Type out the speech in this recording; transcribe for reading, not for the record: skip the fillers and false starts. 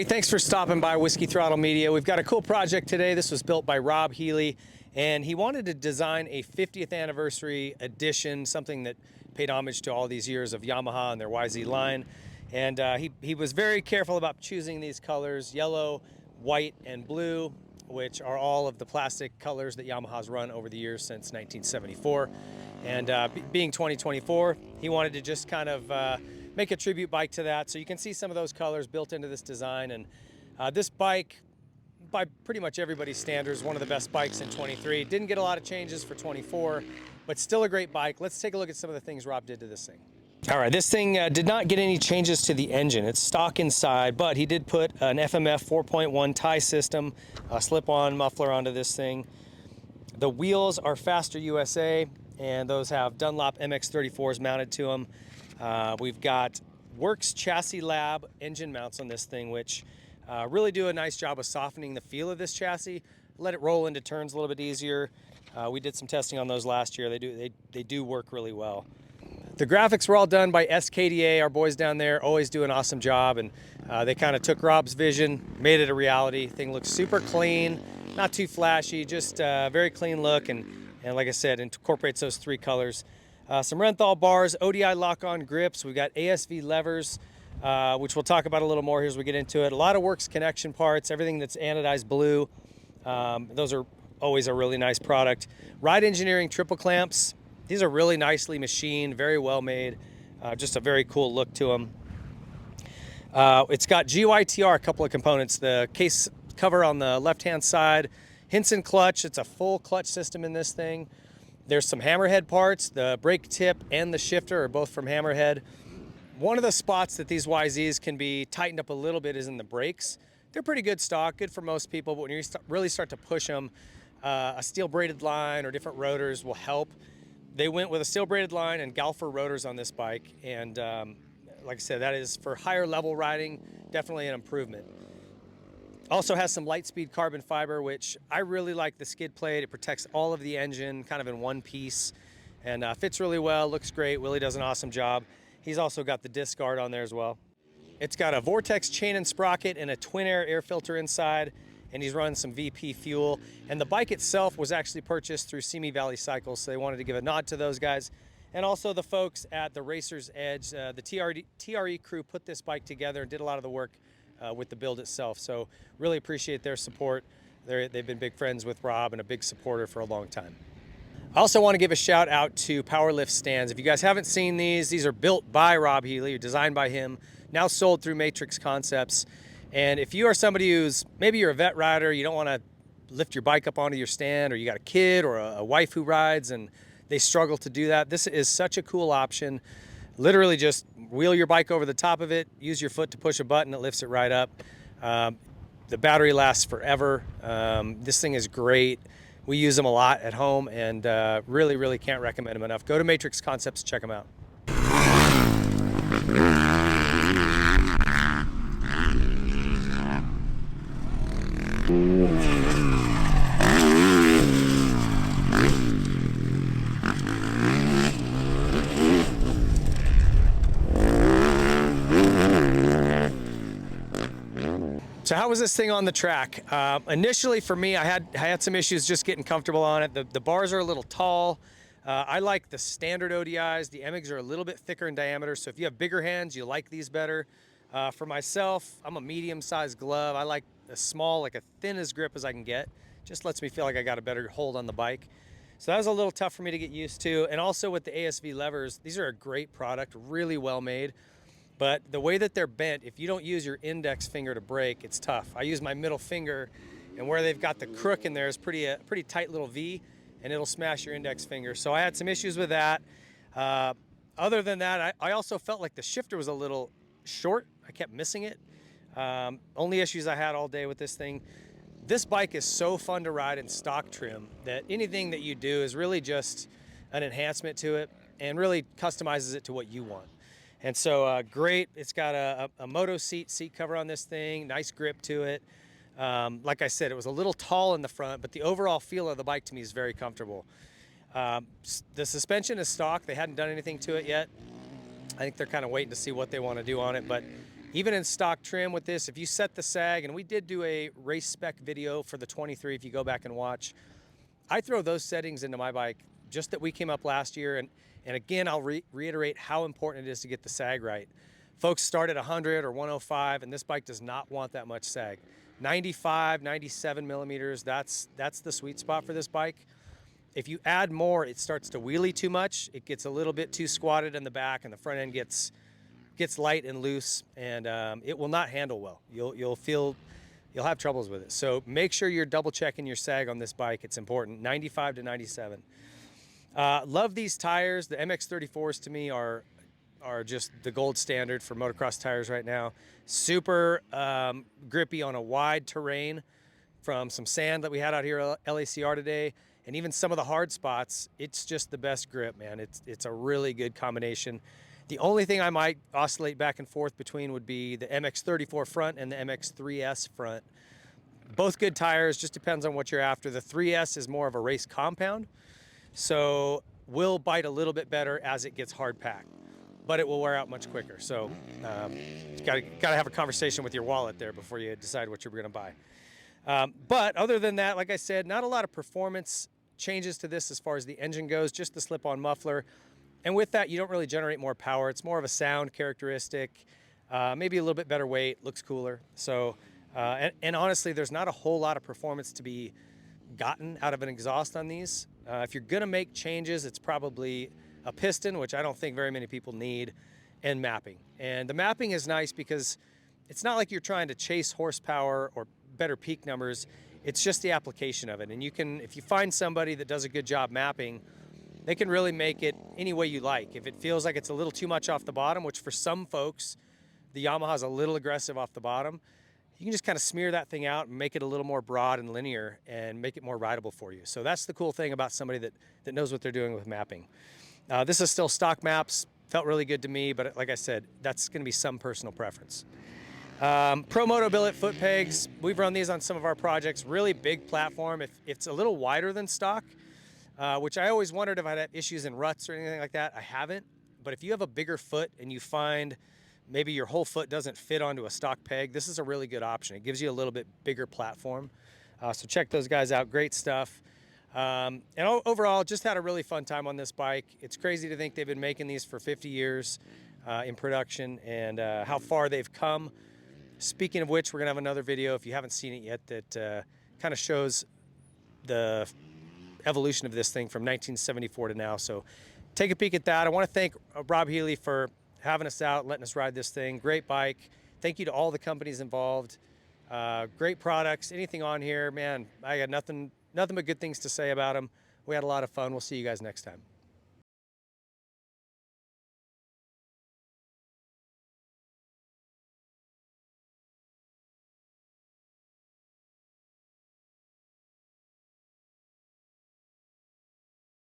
thanks for stopping by Whiskey Throttle Media. We've got a cool project today. This was built by Rob Healy, and he wanted to design a 50th anniversary edition, something that paid homage to all these years of Yamaha and their YZ line. And he was very careful about choosing these colors, yellow, white, and blue, which are all of the plastic colors that Yamaha's run over the years since 1974. And being 2024, he wanted to just kind of make a tribute bike to that. So you can see some of those colors built into this design. And this bike, by pretty much everybody's standards, one of the best bikes in 23. Didn't get a lot of changes for 24, but still a great bike. Let's take a look at some of the things Rob did to this thing. All right, this thing did not get any changes to the engine. It's stock inside, but he did put an FMF 4.1 tie system, a slip-on muffler onto this thing. The wheels are Faster USA, and those have Dunlop MX34s mounted to them. We've got Works Chassis Lab engine mounts on this thing, which really do a nice job of softening the feel of this chassis, let it roll into turns a little bit easier. We did some testing on those last year. They do work really well. The graphics were all done by SKDA. Our boys down there always do an awesome job, and they kind of took Rob's vision, made it a reality. Thing looks super clean, not too flashy, just a very clean look, and like I said, incorporates those three colors. Some Renthal bars, ODI lock-on grips. We've got ASV levers, which we'll talk about a little more here as we get into it. A lot of Works connection parts, everything that's anodized blue. Those are always a really nice product. Ride Engineering triple clamps. These are really nicely machined, very well made. Just a very cool look to them. It's got GYTR, a couple of components. The case cover on the left-hand side. Hinson clutch, it's a full clutch system in this thing. There's some Hammerhead parts. The brake tip and the shifter are both from Hammerhead. One of the spots that these YZs can be tightened up a little bit is in the brakes. They're pretty good stock, good for most people, but when you really start to push them, a steel braided line or different rotors will help. They went with a steel braided line and Galfer rotors on this bike, and like I said, that is for higher level riding, definitely an improvement. Also has some Lightspeed carbon fiber, which I really like the skid plate. It protects all of the engine kind of in one piece, and fits really well, looks great. Willie does an awesome job. He's also got the disc guard on there as well. It's got a Vortex chain and sprocket and a twin air filter inside, and he's running some VP fuel. And the bike itself was actually purchased through Simi Valley Cycles, so they wanted to give a nod to those guys. And also the folks at the Racer's Edge, the TRE crew put this bike together and did a lot of the work with the build itself. So really appreciate their support. They've been big friends with Rob and a big supporter for a long time. I also want to give a shout out to Powerlift stands. If you guys haven't seen these are built by Rob Healy, designed by him, now sold through Matrix Concepts. And if you are somebody who's, maybe you're a vet rider, you don't want to lift your bike up onto your stand, or you got a kid or a wife who rides and they struggle to do that, this is such a cool option. Literally just wheel your bike over the top of it, use your foot to push a button, it lifts it right up. The battery lasts forever. This thing is great. We use them a lot at home, and really, really can't recommend them enough. Go to Matrix Concepts, check them out. So how was this thing on the track? Initially for me, I had some issues just getting comfortable on it. The bars are a little tall. I like the standard ODIs. The MX are a little bit thicker in diameter, so if you have bigger hands, you like these better. For myself, I'm a medium-sized glove. I like a small, like a thin as grip as I can get. Just lets me feel like I got a better hold on the bike. So that was a little tough for me to get used to. And also with the ASV levers, these are a great product, really well made. But the way that they're bent, if you don't use your index finger to brake, it's tough. I use my middle finger, and where they've got the crook in there is pretty tight little V, and it'll smash your index finger. So I had some issues with that. Other than that, I also felt like the shifter was a little short. I kept missing it. Only issues I had all day with this thing. This bike is so fun to ride in stock trim that anything that you do is really just an enhancement to it and really customizes it to what you want. And so great, it's got a moto seat cover on this thing, nice grip to it. Like I said, it was a little tall in the front, but the overall feel of the bike to me is very comfortable. The suspension is stock. They hadn't done anything to it yet. I think they're kind of waiting to see what they want to do on it, but Even in stock trim with this, if you set the sag, and we did do a race spec video for the 23, if you go back and watch, I throw those settings into my bike just that we came up last year. And again, I'll reiterate how important it is to get the sag right. Folks start at 100 or 105, and this bike does not want that much sag. 95, 97 millimeters, that's the sweet spot for this bike. If you add more, it starts to wheelie too much. It gets a little bit too squatted in the back, and the front end gets light and loose, and it will not handle well. You'll have troubles with it. So make sure you're double checking your sag on this bike. It's important. 95 to 97. Love these tires. The MX-34s to me are just the gold standard for motocross tires right now. Super grippy on a wide terrain from some sand that we had out here at LACR today, and even some of the hard spots. It's just the best grip, man. It's a really good combination. The only thing I might oscillate back and forth between would be the MX-34 front and the MX-3S front. Both good tires, just depends on what you're after. The 3S is more of a race compound, so will bite a little bit better as it gets hard packed, but it will wear out much quicker. So you gotta have a conversation with your wallet there before you decide what you're gonna buy. But other than that, like I said, not a lot of performance changes to this as far as the engine goes, just the slip-on muffler. And with that, you don't really generate more power. It's more of a sound characteristic, maybe a little bit better weight, looks cooler. So, and honestly, there's not a whole lot of performance to be gotten out of an exhaust on these. If you're gonna make changes, it's probably a piston, which I don't think very many people need, and mapping. And the mapping is nice because it's not like you're trying to chase horsepower or better peak numbers. It's just the application of it. And you can, if you find somebody that does a good job mapping, they can really make it any way you like. If it feels like it's a little too much off the bottom, which for some folks, the Yamaha's a little aggressive off the bottom, you can just kind of smear that thing out and make it a little more broad and linear and make it more rideable for you. So that's the cool thing about somebody that knows what they're doing with mapping. This is still stock maps, felt really good to me, but like I said, that's gonna be some personal preference. Pro Moto billet foot pegs, we've run these on some of our projects, really big platform. If it's a little wider than stock, which I always wondered if I'd have issues in ruts or anything like that. I haven't, but if you have a bigger foot and you find maybe your whole foot doesn't fit onto a stock peg, this is a really good option. It gives you a little bit bigger platform. So check those guys out, great stuff. And overall, just had a really fun time on this bike. It's crazy to think they've been making these for 50 years in production, and how far they've come. Speaking of which, we're gonna have another video, if you haven't seen it yet, that kind of shows the evolution of this thing from 1974 to now. So take a peek at that. I want to thank Rob Healy for having us out, letting us ride this thing. Great bike. Thank you to all the companies involved. Great products. Anything on here, man, I got nothing but good things to say about them. We had a lot of fun. We'll see you guys next time.